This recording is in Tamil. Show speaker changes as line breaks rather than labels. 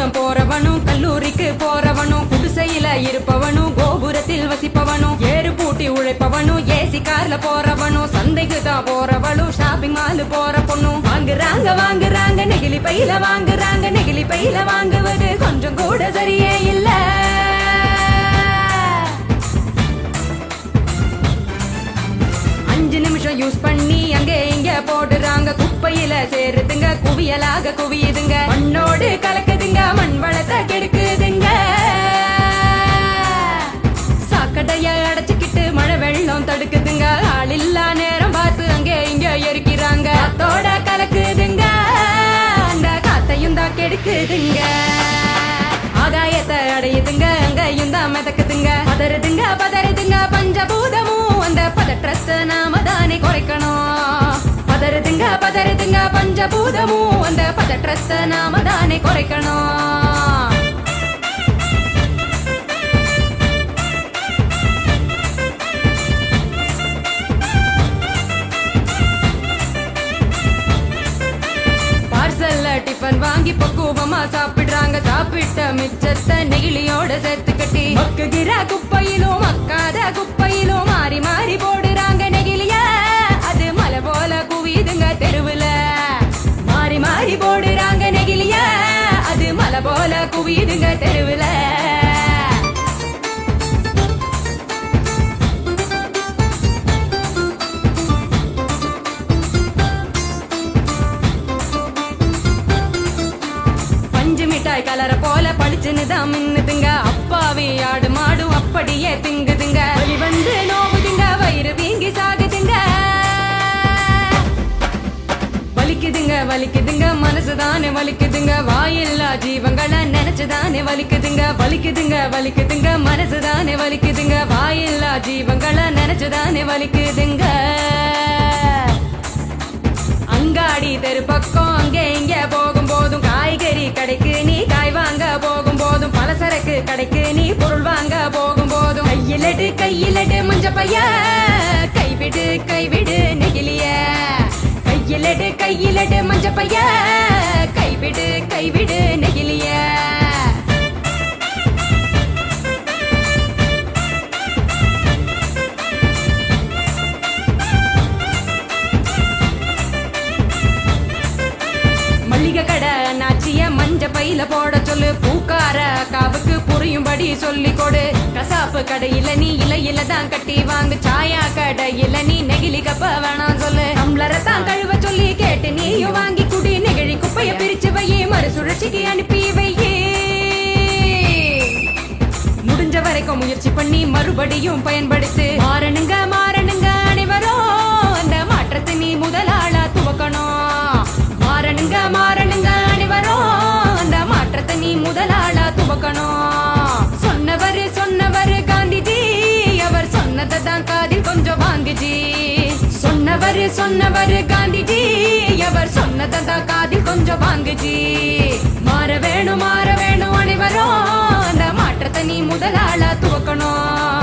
பள்ளிக்கூடம் போறவனும் கல்லூரிக்கு போறவனும் குடிசையில இருப்பவனும் கோபுரத்தில் வசிப்பவனும் ஏறு பூட்டி உழைப்பவனும் ஏசி கார்ல போறவனும் சந்தைக்கு தான் போறவளும் ஷாப்பிங் மால் போற பொண்ணும் வாங்குறாங்க நெகிழி பையில வாங்குறாங்க நெகிழி பையில வாங்குவது கொஞ்சம் கூட சரியே இல்ல. அஞ்சு நிமிஷம் யூஸ் பண்ணி அங்கே இங்க போடுறாங்க குப்பையில சேருதுங்க குவியலாக குவியுதுங்க மண்ணோடு கலக்குதுங்க மண் வளத்தை கெடுக்குதுங்க. சாக்கடைய அடைச்சுக்கிட்டு மழை வெள்ளம் தடுக்குதுங்க ஆள் இல்லா நேரம் பார்த்து அங்கே இங்க எரிக்கிறாங்க காத்தோட கலக்குதுங்க அந்த காத்தையும் தான் கெடுக்குதுங்க. ஆகாயத்தை அடையுதுங்க அங்கையும் தான் மிதக்குதுங்க பதறுதுங்க பஞ்சபூதமும் அந்த பதற்றத்தை நாம தானே குறைக்கணும். பதறுதுங்க பஞ்சபூதமும் அந்த பதற்றத்தை நாம தானே குறைக்கணும். டிஃபன் வாங்கி பக்குவமா சாப்பிடுறாங்க சாப்பிட்ட மிச்சத்தை நெகிழியோட சேர்த்து கட்டி மக்குகிற குப்பையிலும் மக்காத குப்பையிலும் மாறி மாறி போடுறாங்க நெகிழிய அது மலை போல குவியுதுங்க தெருவுல மாறி மாறி போடுறாங்க நெகிழிய அது மலை போல குவியுதுங்க தெருவுல. மிட்டாய் கலர போல பளிச்சுன்னு தான் மின்னுதுங்க அப்பாவி ஆடு மாடும் அப்படியே திங்குதுங்க வலி வந்து நோவுதுங்க வயிறு வீங்கி சாகுதுங்க வலிக்குதுங்க மனசுதானே வலிக்குதுங்க வாயில்லா ஜீவங்களை நினைச்சுதானே வலிக்குதுங்க மனசுதானே வலிக்குதுங்க வாயில்லா ஜீவங்களை நினைச்சுதானே வலிக்குதுங்க. அங்காடி தெரு பக்கம் அங்கே இங்க போகும் போதும் காய்கறி கடைக்கு நீ காய் வாங்க போகும் போதும் பலசரக்கு கடைக்கு நீ பொருள் வாங்க போகும் போதும் கையிலட்டு மஞ்ச பைய கைவிடு நெகிழிய கையிலட்டு மஞ்ச பைய கைவிடு நெகிழிய. கடை நாச்சிய மஞ்ச பையில போட சொல்லு பூக்கார காவுக்கு புரியும்படி சொல்லி கொடு கசாப்பு கடையில நீ இலையில தான் கட்டி வாங்கு சாயா கடையில நீ நெகிழி கப்ப வேணாம் சொல்லு டம்ளரை தான் கழுவ சொல்லி கேட்டு நீயும் வாங்கி குடி நெகிழி குப்பைய பிரிச்சு வையே மறுசுழற்சிக்கு அனுப்பி வையே. முடிஞ்ச வரைக்கும் முயற்சி பண்ணி மறுபடியும் பயன்படுத்து மாறணுங்க அனைவரும் அந்த மாற்றத்தை நீ முதலாளா துவக்கணும். மாறணுங்க அனைவரும் அந்த மாற்றத்தை நீ முதலாளா துவக்கணும். சொன்னவர் காந்திஜி அவர் சொன்னதை தான் காதில் கொஞ்சம் வாங்குஜி சொன்னவர் காந்திஜி அவர் சொன்னதை தான் காதில் கொஞ்சம் வாங்குஜி. மாற வேணும் அனைவரும் அந்த மாற்றத்தை நீ முதலாளா துவக்கணும்.